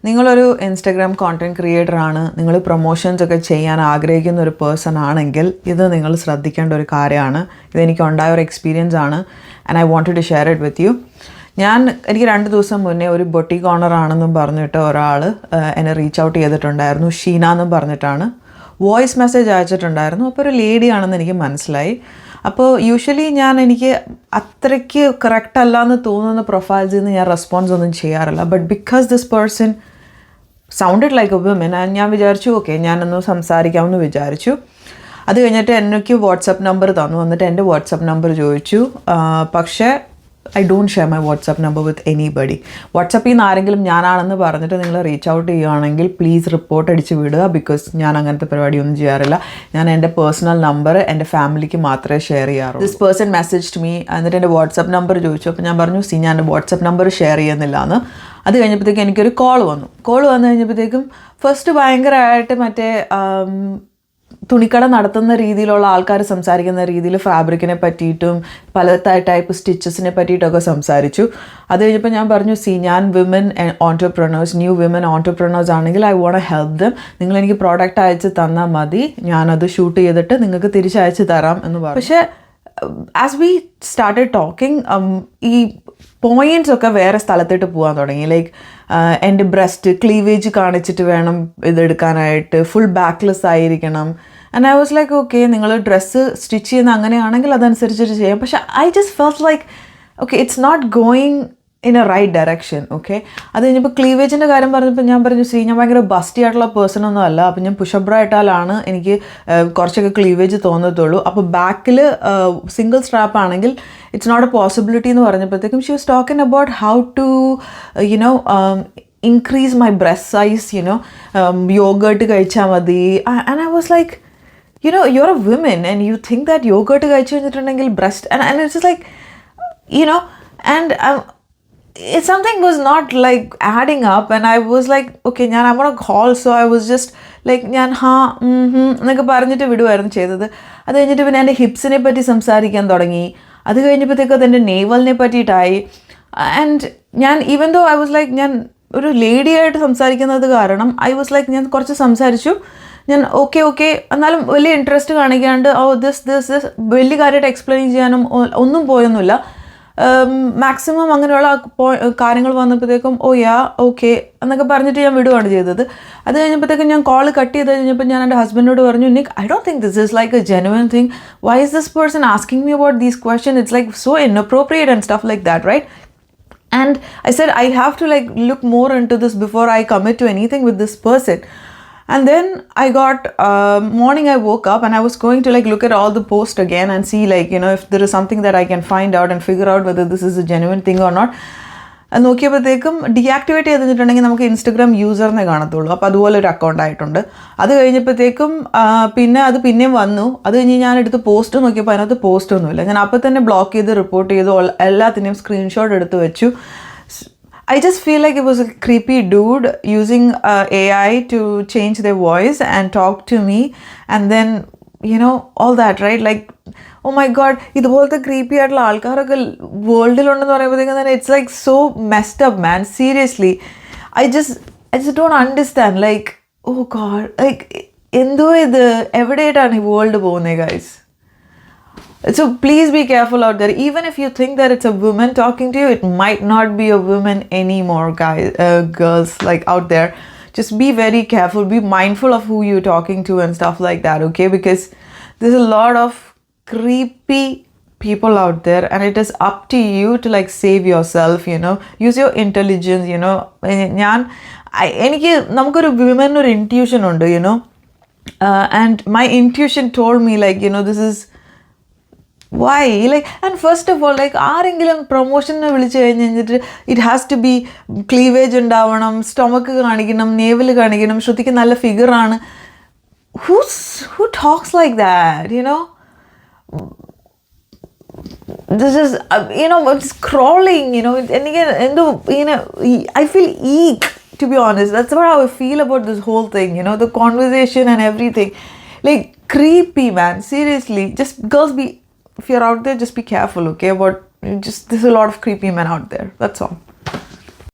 നിങ്ങളൊരു Instagram content creator ആണ്, നിങ്ങൾ പ്രൊമോഷൻസ് ഒക്കെ ചെയ്യാൻ ആഗ്രഹിക്കുന്ന ഒരു പേഴ്സൺ ആണെങ്കിൽ ഇത് നിങ്ങൾ ശ്രദ്ധിക്കേണ്ട ഒരു കാര്യമാണ്. ഇതെനിക്ക് ഉണ്ടായ ഒരു എക്സ്പീരിയൻസ് ആണ് and I wanted to share it with you. എനിക്ക് 2 ദിവസം മുന്നേ ഒരു ബൊട്ടിക് ഓണർ ആണെന്നും പറഞ്ഞിട്ട് ഒരാൾ എന്നെ റീച്ച് ഔട്ട് ചെയ്തിട്ടുണ്ടായിരുന്നു. ഷീന എന്നും പറഞ്ഞിട്ടാണ്. വോയിസ് മെസ്സേജ് അയച്ചിട്ടുണ്ടായിരുന്നു. അപ്പോൾ ഒരു ലേഡി ആണെന്ന് എനിക്ക് മനസ്സിലായി. അപ്പോൾ യൂഷ്വലി എനിക്ക് അത്രയ്ക്ക് കറക്റ്റ് അല്ല എന്ന് തോന്നുന്ന പ്രൊഫൈൽസിൽ നിന്ന് ഞാൻ റെസ്പോൺസ് ഒന്നും ചെയ്യാറില്ല. But because this person sounded like a woman ഞാൻ വിചാരിച്ചു ഓക്കെ ഞാനൊന്ന് സംസാരിക്കാമെന്ന് വിചാരിച്ചു. അത് കഴിഞ്ഞിട്ട് എനിക്ക് വാട്സപ്പ് നമ്പർ തന്നു. എന്നിട്ട് എൻ്റെ വാട്സപ്പ് നമ്പർ ചോദിച്ചു. പക്ഷേ I don't share my WhatsApp number with anybody. വാട്സപ്പിൽ നിന്ന് ആരെങ്കിലും ഞാനാണെന്ന് പറഞ്ഞിട്ട് നിങ്ങൾ റീച്ച് ഔട്ട് ചെയ്യുകയാണെങ്കിൽ പ്ലീസ് റിപ്പോർട്ട് അടിച്ച് വിടുക. ബിക്കോസ് ഞാൻ അങ്ങനത്തെ പരിപാടിയൊന്നും ചെയ്യാറില്ല. ഞാൻ എൻ്റെ പേഴ്സണൽ നമ്പർ എൻ്റെ ഫാമിലിക്ക് മാത്രമേ ഷെയർ ചെയ്യാറുള്ളൂ. This person message me. എന്നിട്ട് എൻ്റെ വാട്സപ്പ് നമ്പർ ചോദിച്ചു. അപ്പോൾ ഞാൻ പറഞ്ഞു ഞാൻ എൻ്റെ വാട്സപ്പ് നമ്പർ ഷെയർ ചെയ്യുന്നില്ല എന്ന്. അത് കഴിഞ്ഞപ്പോഴത്തേക്കും എനിക്കൊരു കോൾ വന്നു. കഴിഞ്ഞപ്പോഴത്തേക്കും ഫസ്റ്റ് ഭയങ്കരമായിട്ട് മറ്റേ തുണിക്കട നടത്തുന്ന രീതിയിലുള്ള ആൾക്കാർ സംസാരിക്കുന്ന രീതിയിൽ ഫാബ്രിക്കിനെ പറ്റിയിട്ടും പല ടൈപ്പ് സ്റ്റിച്ചസിനെ പറ്റിയിട്ടൊക്കെ സംസാരിച്ചു. അത് കഴിഞ്ഞപ്പോൾ ഞാൻ പറഞ്ഞു ഞാൻ women entrepreneurs, new women entrepreneurs ആണെങ്കിൽ ഐ വോണ്ട് ഹെൽപ്പ് ദം. നിങ്ങളെനിക്ക് പ്രോഡക്റ്റ് അയച്ച് തന്നാൽ മതി, ഞാനത് ഷൂട്ട് ചെയ്തിട്ട് നിങ്ങൾക്ക് തിരിച്ചയച്ച് തരാം എന്ന് പറഞ്ഞു. പക്ഷേ ആസ് വി സ്റ്റാർട്ടഡ് ടോക്കിംഗ് ഈ പോയിൻറ്റ്സ് ഒക്കെ വേറെ സ്ഥലത്തോട്ട് പോകാൻ തുടങ്ങി. ലൈക്ക് എൻ്റെ ബ്രസ്റ്റ് ക്ലീവേജ് കാണിച്ചിട്ട് വേണം ഇതെടുക്കാനായിട്ട്, ഫുൾ ബാക്ക്ലെസ് ആയിരിക്കണം. And I was like okay നിങ്ങൾ ഡ്രസ്സ് സ്റ്റിച്ച് ചെയ്യുന്ന അങ്ങനെയാണെങ്കിൽ അതനുസരിച്ചിട്ട് ചെയ്യാം. പക്ഷേ I just felt like okay it's not going in a right direction. Okay അത് കഴിഞ്ഞപ്പോൾ ക്ലീവേജിൻ്റെ കാര്യം പറഞ്ഞപ്പോൾ ഞാൻ പറഞ്ഞു ഞാൻ ഭയങ്കര ബസ്റ്റി ആയിട്ടുള്ള പേഴ്സണൊന്നും അല്ല. അപ്പോൾ ഞാൻ പുഷബ്ര ഇട്ടാലാണ് എനിക്ക് കുറച്ചൊക്കെ ക്ലീവേജ് തോന്നത്തുള്ളൂ. അപ്പോൾ ബാക്കിൽ സിംഗിൾ സ്ട്രാപ്പ് ആണെങ്കിൽ ഇറ്റ്സ് നോട്ട് എ പോസിബിലിറ്റി എന്ന് പറഞ്ഞപ്പോഴത്തേക്കും she was talking about how to increase my breast size, yogurt കഴിച്ചാൽ മതി. And I was like, you're a woman and you think that yogurt കഴിച്ചു കഴിഞ്ഞിട്ടുണ്ടെങ്കിൽ breast and it's just like, and something was not like adding up and I was like okay I'm on a call, so I was just like എന്നൊക്കെ പറഞ്ഞിട്ട് വിടുമായിരുന്നു ചെയ്തത്. അത് കഴിഞ്ഞിട്ട് പിന്നെ എൻ്റെ ഹിപ്സിനെ പറ്റി സംസാരിക്കാൻ തുടങ്ങി. അത് കഴിഞ്ഞപ്പോഴത്തേക്കും അതെൻ്റെ നേവലിനെ പറ്റിയിട്ടായി. And even though I was like ഞാൻ ഒരു ലേഡിയായിട്ട് സംസാരിക്കുന്നത് കാരണം ഐ വാസ് ലൈക്ക് ഞാൻ കുറച്ച് സംസാരിച്ചു. ഞാൻ ഓക്കെ എന്നാലും വലിയ ഇൻട്രസ്റ്റ് കാണിക്കാണ്ട് ദിസ് വലിയ കാര്യമായിട്ട് എക്സ്പ്ലെയിൻ ചെയ്യാനും ഒന്നും പോയൊന്നുമില്ല. മാക്സിമം അങ്ങനെയുള്ള കാര്യങ്ങൾ വന്നപ്പോഴത്തേക്കും ഓക്കെ എന്നൊക്കെ പറഞ്ഞിട്ട് ഞാൻ വിടുകയാണ് ചെയ്തത്. അത് കഴിഞ്ഞപ്പോഴത്തേക്കും ഞാൻ കോൾ കട്ട് ചെയ്ത് കഴിഞ്ഞപ്പോൾ ഞാൻ എൻ്റെ ഹസ്ബൻഡിനോട് പറഞ്ഞു Nick I don't think this is like a genuine thing. Why is this person asking me about these question? It's like so inappropriate and stuff like that, right? And I said I have to like look more into this before I commit to anything with this person. And then I got morning I woke up and I was going to like look at all the posts again and see like if there is something that I can find out and figure out whether this is a genuine thing or not. നോക്കിയപ്പോഴത്തേക്കും deactivate ചെയ്തിട്ടുണ്ടെങ്കിൽ നമുക്ക് Instagram യൂസറിനെ കാണത്തുള്ളൂ. അപ്പോൾ അതുപോലെ ഒരു account ആയിട്ടുണ്ട്. അത് കഴിഞ്ഞപ്പോഴത്തേക്കും പിന്നെയും വന്നു. അത് കഴിഞ്ഞ് ഞാൻ എടുത്ത് പോസ്റ്റ് നോക്കിയപ്പോൾ അതിനകത്ത് പോസ്റ്റ് ഒന്നുമില്ല. ഞാൻ അപ്പോൾ തന്നെ ബ്ലോക്ക് ചെയ്ത് റിപ്പോർട്ട് ചെയ്ത് എല്ലാത്തിനെയും സ്ക്രീൻഷോട്ട് എടുത്ത് വെച്ചു. I just feel like it was a creepy dude using AI to change their voice and talk to me and then all that, right? Like oh my god, ഇതുപോലത്തെ creepy ആയിട്ടുള്ള ആൾക്കാരൊക്കെ വേൾഡിലുണ്ടെന്ന് പറയുമ്പോഴത്തേക്കും തന്നെ it's like so messed up man. Seriously I just don't understand like oh god like എന്തോ ഇത് എവിടെയായിട്ടാണ് ഈ വേൾഡ് പോകുന്നത് guys? So please be careful out there. Even if you think that it's a woman talking to you, it might not be a woman anymore, guys, girls like out there. Just be very careful. Be mindful of who you're talking to and stuff like that, okay? Because there's a lot of creepy people out there and it is up to you to like save yourself, use your intelligence, എനിക്ക് നമുക്കൊരു women ഒരു intuition ഉണ്ട്, and my intuition told me like this is why like. And first of all like ആരെങ്കിലും പ്രൊമോഷന് വിളിച്ചു കഴിഞ്ഞിട്ട് it has to be cleavage ഉണ്ടാവണം, stomach കാണിക്കണം, നേവൽ കാണിക്കണം, ശ്രുതിക്ക് നല്ല ഫിഗറാണ്. who talks like that? This is it's crawling, I feel eek, to be honest. That's what how I feel about this whole thing, the conversation and everything. Like creepy, man. Seriously, just girls if you're out there, just be careful, okay? There's a lot of creepy men out there. That's all.